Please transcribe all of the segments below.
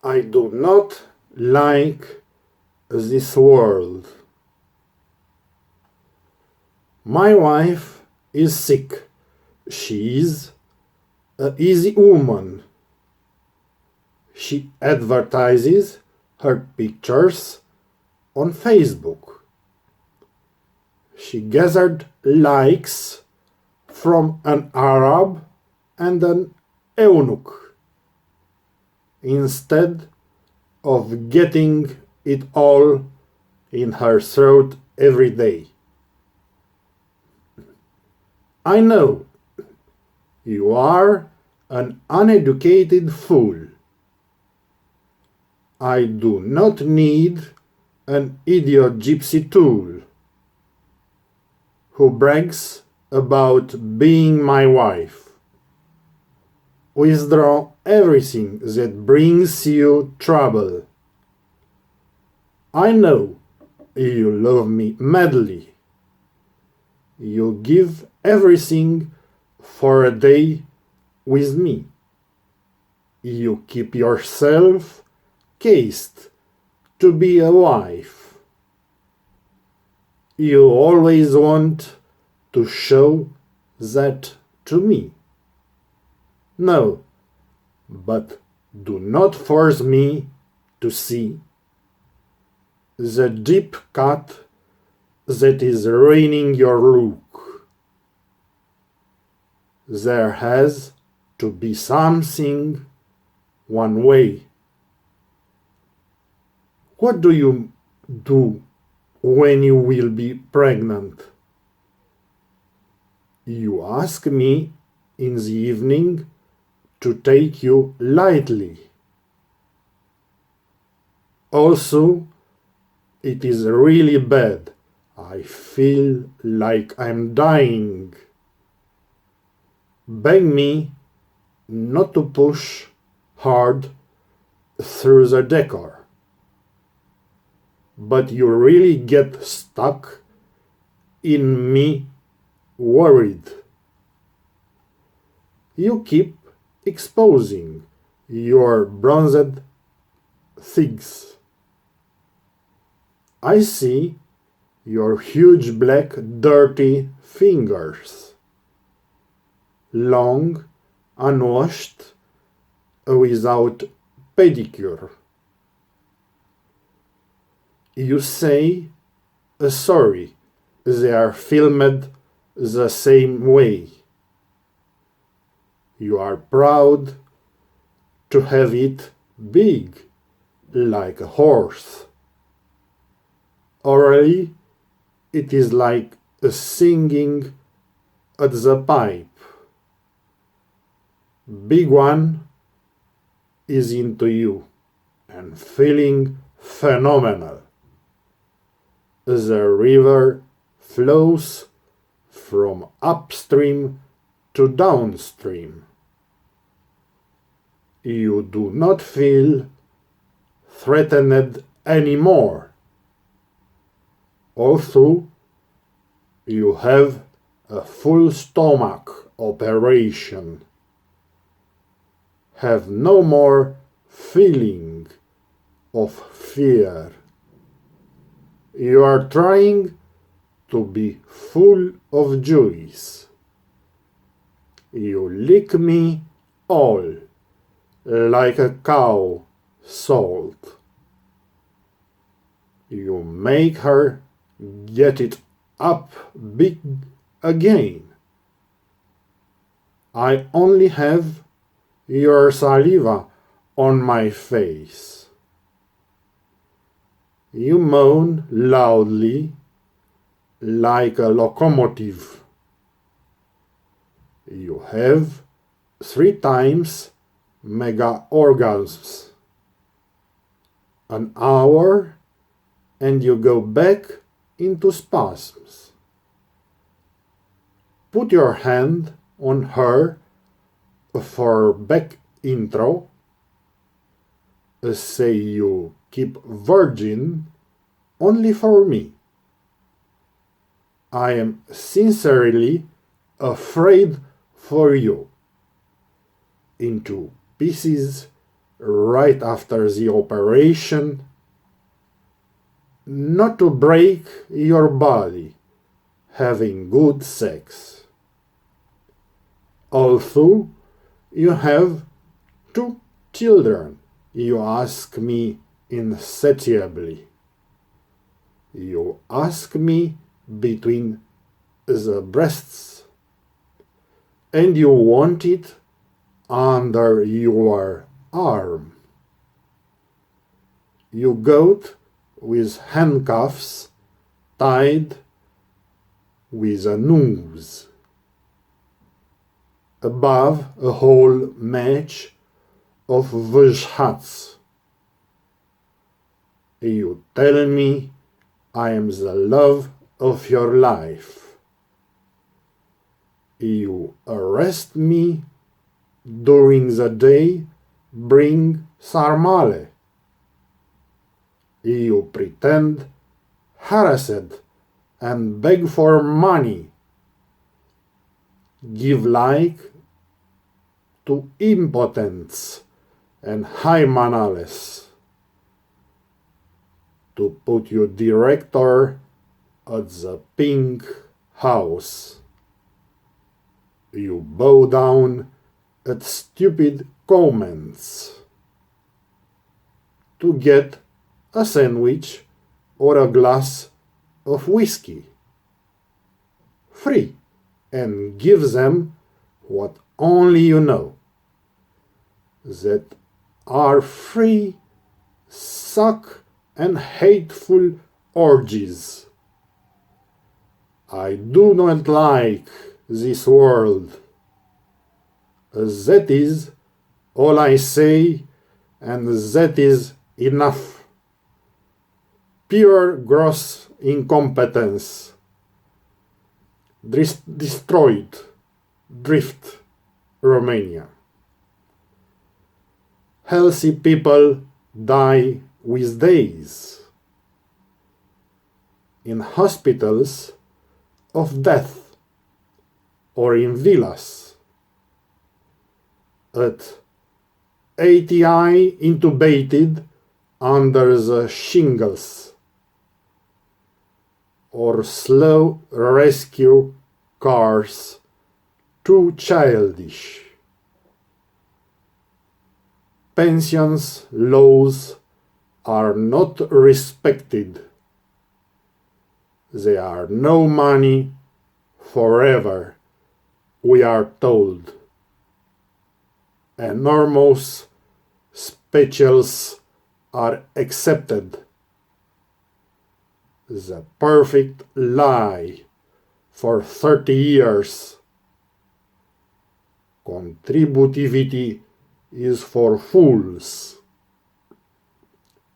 I do not like this world. My wife is sick. She is an easy woman. She advertises her pictures on Facebook. She gathered likes from an Arab and an eunuch instead of getting it all in her throat every day. I know you are an uneducated fool. I do not need an idiot gypsy tool who brags about being my wife. Withdraw everything that brings you trouble. I know you love me madly. You give everything for a day with me. You keep yourself cased to be a wife. You always want to show that to me. No, but do not force me to see the deep cut that is ruining your look. There has to be something one way. What do you do when you will be pregnant? You ask me in the evening to take you lightly. Also, it is really bad. I feel like I'm dying. Beg me not to push hard through the decor. But you really get stuck in me worried. You keep exposing your bronzed thighs. I see your huge black dirty fingers, long, unwashed, without pedicure. You say, sorry, they are filmed the same way. You are proud to have it big, like a horse. Orally, it is like singing at the pipe. Big one is into you and feeling phenomenal. The river flows from upstream to downstream. You do not feel threatened anymore. Although you have a full stomach operation. Have no more feeling of fear. You are trying to be full of joys. You lick me all like a cow salt. You make her get it up big again. I only have your saliva on my face. You moan loudly like a locomotive. You have 3 times mega orgasms. An hour and you go back into spasms. Put your hand on her for back intro. Say you keep virgin only for me. I am sincerely afraid for you. Into pieces right after the operation, not to break your body having good sex. Although you have 2 children, you ask me insatiably. You ask me between the breasts, and you want it under your arm. You go with handcuffs tied with a noose. Above a whole match of vishhats. You tell me I am the love of your life. You arrest me during the day, bring sarmale. You pretend harassed and beg for money. Give like to impotence and hymanales. To put you director at the pink house. You bow down at stupid comments. To get a sandwich or a glass of whiskey. Free, and give them what only you know. That are free, suck and hateful orgies. I do not like this world. That is all I say, and that is enough. Pure gross incompetence. Destroyed. Drift. Romania. Healthy people die with days. In hospitals of death or in villas. At ATI intubated under the shingles. Or slow rescue cars too childish. Pensions laws are not respected. They are no money forever, we are told. Enormous specials are accepted. The perfect lie for 30 years. Contributivity is for fools,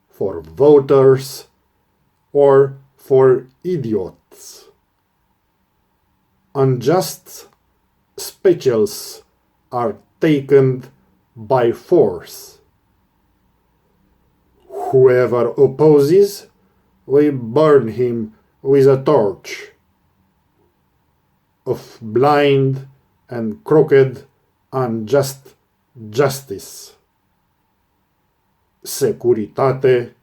for voters, or for idiots. Unjust specials are taken by force. Whoever opposes, we burn him with a torch. Of blind and crooked unjust justice, securitate,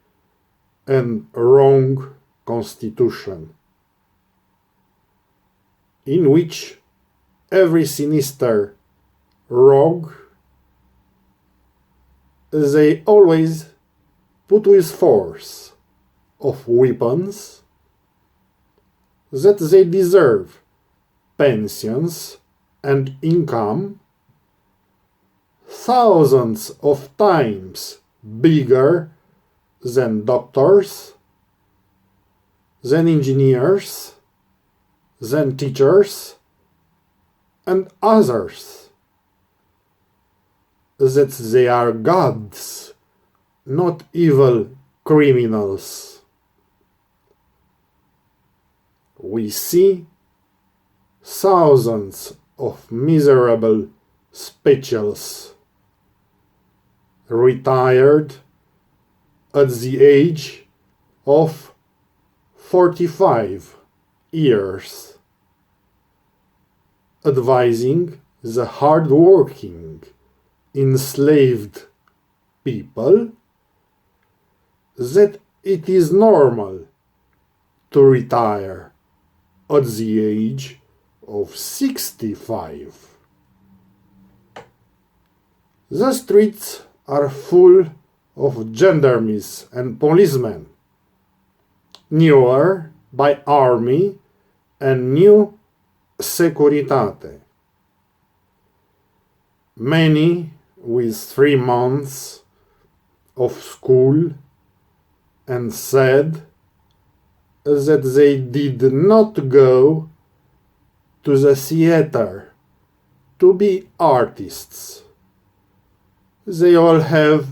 and wrong constitution, in which every sinister rogue they always put with force of weapons that they deserve pensions and income thousands of times bigger than doctors, than engineers, than teachers, and others. That they are gods, not evil criminals. We see thousands of miserable specials retired at the age of 45 years, advising the hard-working, enslaved people that it is normal to retire at the age of 65. The streets are full of gendarmes and policemen, newer by army and new Securitate. Many with 3 months of school and said that they did not go to the theater to be artists. They all have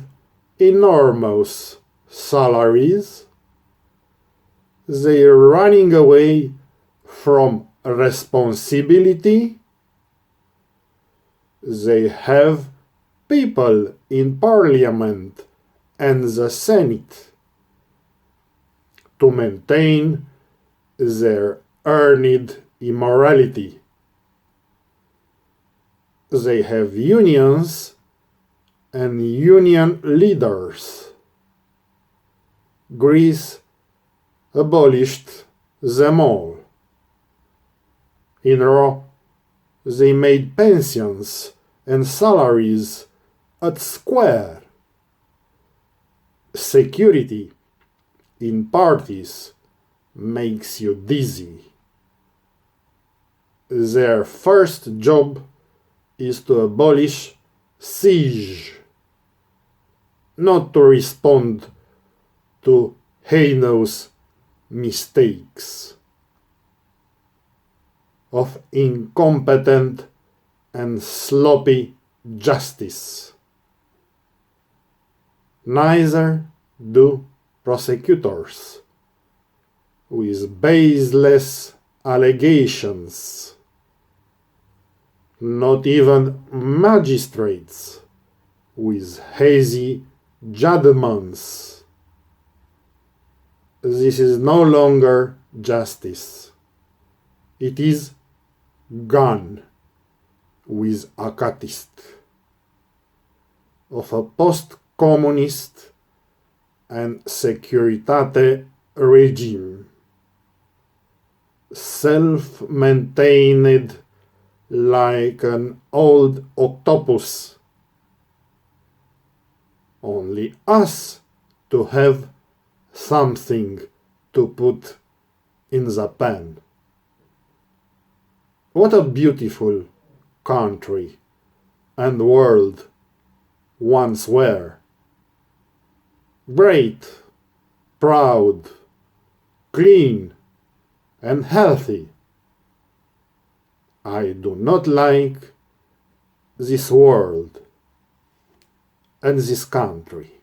enormous salaries. They are running away from responsibility. They have people in Parliament and the Senate to maintain their earned immorality. They have unions and union leaders. Greece abolished them all. In Rome, they made pensions and salaries at square. Security in parties makes you dizzy. Their first job is to abolish siege, not to respond to heinous mistakes of incompetent and sloppy justice. Neither do prosecutors with baseless allegations. Not even magistrates with hazy judgments. This is no longer justice. It is gone with a catist of a post-communist and Securitate regime, self-maintained like an old octopus. Only us to have something to put in the pan. What a beautiful country and world once were. Great, proud, clean, and healthy. I do not like this world and this country.